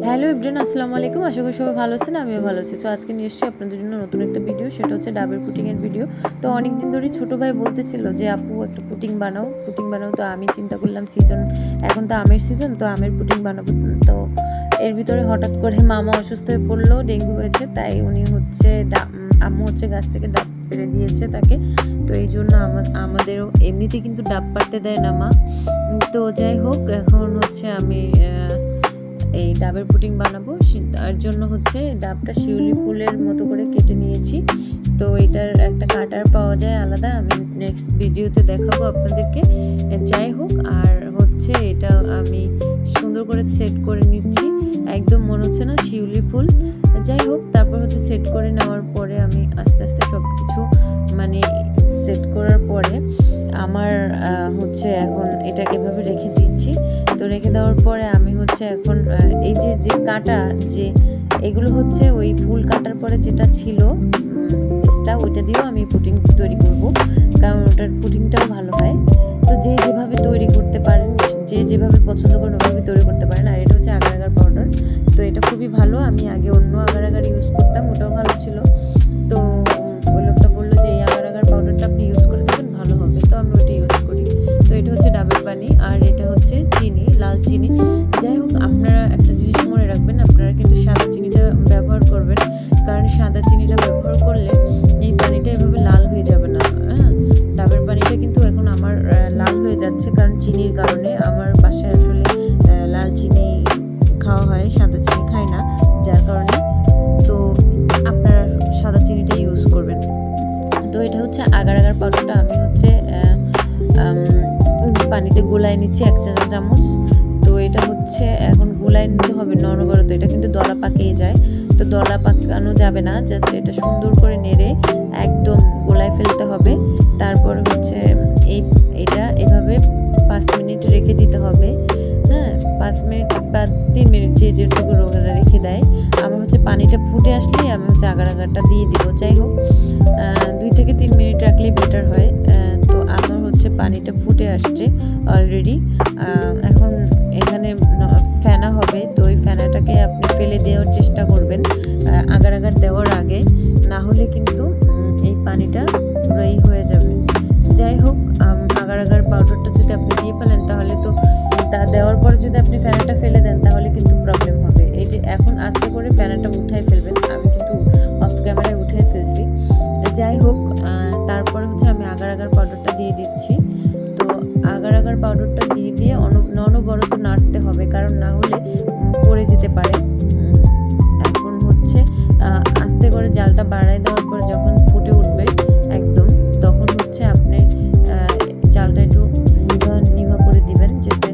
Hello everyone, আসসালামু আলাইকুম। আশা করি সবাই ভালো আছেন, আমিও ভালো আছি। সো আজকে নিয়ে এসেছি আপনাদের জন্য নতুন একটা ভিডিও, সেটা হচ্ছে ডাবের পুডিংয়ের ভিডিও। তো অনেক দিন ধরেই ছোটো ভাই বলতেছিল যে আপু একটা পুডিং বানাও, পুডিং বানাও। তো আমি চিন্তা করলাম সিজন, এখন তো আমের সিজন, তো আমের পুডিং বানাবো। তো এর ভিতরে হঠাৎ করে মামা অসুস্থ হয়ে পড়লো, ডেঙ্গু হয়েছে। তাই উনি হচ্ছে আম্মু হচ্ছে গাছ থেকে ডাব পেড়ে দিয়েছে তাকে। তো এই জন্য আমাদেরও এমনিতে কিন্তু ডাব পাড়তে দেয় না মা। তো যাই হোক, এখন হচ্ছে আমি এই ডাবের পুডিং বানাবো। তার জন্য হচ্ছে ডাবটা শিউলি ফুলের মতো করে কেটে নিয়েছি। তো এটার একটা কাটার পাওয়া যায় আলাদা, আমি নেক্সট ভিডিওতে দেখাবো আপনাদেরকে। যাই হোক, আর হচ্ছে এটা আমি সুন্দর করে সেট করে নিচ্ছি, একদম মনে হচ্ছে না শিউলি ফুল। যাই হোক, তারপর হচ্ছে সেট করে নেওয়ার পরে আমি আস্তে আস্তে সব কিছু মানে সেট করার পরে আমার হচ্ছে এখন এটা এভাবে রেখে দিচ্ছি। তো রেখে দেওয়ার পরে আমি হচ্ছে এখন এই যে যে কাটা, যে এগুলো হচ্ছে ওই ফুল কাটার পরে যেটা ছিল ওইটা দিয়েও আমি পুডিং তৈরি করব, কারণ ওটার পুডিংটাও ভালো হয়। তো যে যেভাবে তৈরি করতে পারেন, যে যেভাবে পছন্দ করেন ওভাবে তৈরি করতে পারেন। আর এটা হচ্ছে আগার আগার পাউডার, তো এটা খুবই ভালো। আমি আগে অন্য আগার আগার ইউজ করতাম, ওটাও ভালো ছিল। তো ওই লোকটা বললো যে এই আগার আগার পাউডারটা আপনি ইউজ করে দেবেন, ভালো হবে। তো আমি ওইটা ইউজ করি। তো এটা হচ্ছে ডাবের পানি, আর এটা হচ্ছে চিনি, লাল চিনি। যাই হোক, আপনারা একটা জিনিস মনে রাখবেন, আপনারা কিন্তু সাদা চিনিটা ব্যবহার করবেন, কারণ সাদা চিনিটা ব্যবহার করলে এই পানিটা এভাবে লাল হয়ে যাবে না। হ্যাঁ, ডাবের পানিটা কিন্তু এখন আমার লাল হয়ে যাচ্ছে, কারণ চিনির কারণে। আমার বাসায় আসলে লাল চিনি খাওয়া হয়, সাদা চিনি খাই না, যার কারণে। তো আপনারা সাদা চিনিটা ইউজ করবেন। তো এটা হচ্ছে আগার আগার পাউডারটা আমি হচ্ছে পানিতে গোলায় নিচ্ছি 1 চা চামচ। তো এটা হচ্ছে এখন গোলায় নিতে হবে অনবরত, এটা কিন্তু দলা পাকিয়ে যায়। তো দলা পাকানো যাবে না, জাস্ট এটা সুন্দর করে নেড়ে একদম গোলায় ফেলতে হবে। তারপর হচ্ছে এটা এভাবে 5 মিনিট রেখে দিতে হবে। হ্যাঁ, 5 মিনিট বা 3 মিনিট, যে যেটুকু রোগীরা রেখে দেয়। আমার হচ্ছে পানিটা ফুটে আসলেই আমি হচ্ছে আগার আগারটা দিয়ে দিব। যাই হোক, 2 থেকে 3 মিনিট রাখলেই বেটার হয়। তো আমার হচ্ছে পানিটা ফুটে আসছে অলরেডি। এখন এখানে ফেনা হবে, তো ওই ফেনাটাকে আপনি ফেলে দেওয়ার চেষ্টা করবেন আগার আগার দেওয়ার আগে, না হলে কিন্তু এই পানিটা পুরোই হয়ে যাবে। যাই হোক, আগার আগার পাউডারটা যদি আপনি দিয়ে ফেলেন, তাহলে তো তা দেওয়ার পরে যদি আপনি ফেনাটা ফেলে দেন, তাহলে কিন্তু প্রবলেম হবে। এই যে এখন আস্তে করে ফেনাটা উঠাই ফেলবেন, আমি কিন্তু অফ ক্যামেরায় উঠে ফেলছি। যাই হোক, তারপরে হচ্ছে আমি আগার আগার পাউডারটা দিয়ে দিচ্ছি। তো আগার আগার পাউডারটা দিয়ে অনবরত নাড়তে হবে, কারণ না হলে পড়ে যেতে পারে। এখন হচ্ছে আস্তে করে জালটা বাড়ায় দেওয়ার পর যখন ফুটে উঠবে একদম, তখন হচ্ছে আপনি জালটা একটু নিভা করে দিবেন, যাতে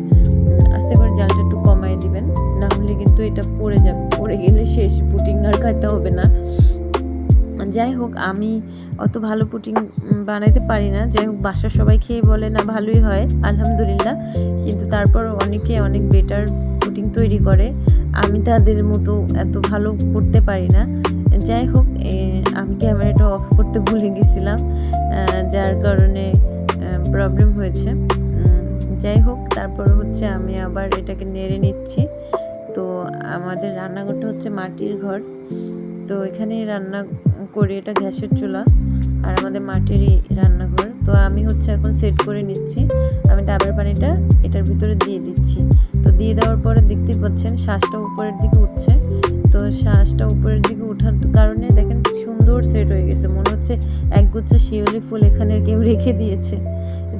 আস্তে করে জালটা একটু কমায় দিবেন, না হলে কিন্তু এটা পড়ে যাবে। পড়ে গেলে শেষ, পুডিং আর খাইতে হবে না। যাই হোক, আমি অত ভালো পুডিং বানাইতে পারি না। যাই হোক, বাসার সবাই খেয়ে বলে না ভালোই হয়, আলহামদুলিল্লাহ। কিন্তু তারপর অনেকে অনেক বেটার পুডিং তৈরি করে, আমি তাদের মতো এত ভালো করতে পারি না। যাই হোক, আমি ক্যামেরাটা অফ করতে ভুলে গেছিলাম, যার কারণে প্রবলেম হয়েছে। যাই হোক, তারপর হচ্ছে আমি আবার এটাকে নেড়ে নিচ্ছি। তো আমাদের রান্নাঘরটা হচ্ছে মাটির ঘর, তো এখানেই রান্না করি। এটা গ্যাসের চুলা, আর আমাদের মাটিরই রান্নাঘর। তো আমি হচ্ছে এখন সেট করে নিচ্ছি। আমি ডাবের পানিটা এটার ভিতরে দিয়ে দিচ্ছি। তো দিয়ে দেওয়ার পরে দেখতেই পাচ্ছেন শ্বাসটা উপরের দিকে উঠছে। তো শ্বাসটা উপরের দিকে ওঠার কারণে দেখেন সুন্দর সেট হয়ে গেছে, মনে হচ্ছে একগুচ্ছ শিউলি ফুল এখানে কেউ রেখে দিয়েছে।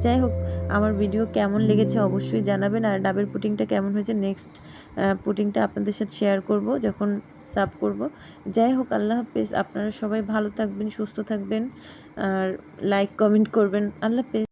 যাই হোক, আমার ভিডিও কেমন লেগেছে অবশ্যই জানাবেন, আর ডাবের পুডিংটা কেমন হয়েছে নেক্সট পুডিংটা আপনাদের সাথে শেয়ার করব যখন সার্ভ করব। যাই হোক, আল্লাহ হাফেজ। আপনারা সবাই ভালো থাকবেন, সুস্থ থাকবেন, আর লাইক কমেন্ট করবেন। আল্লাহ হাফেজ।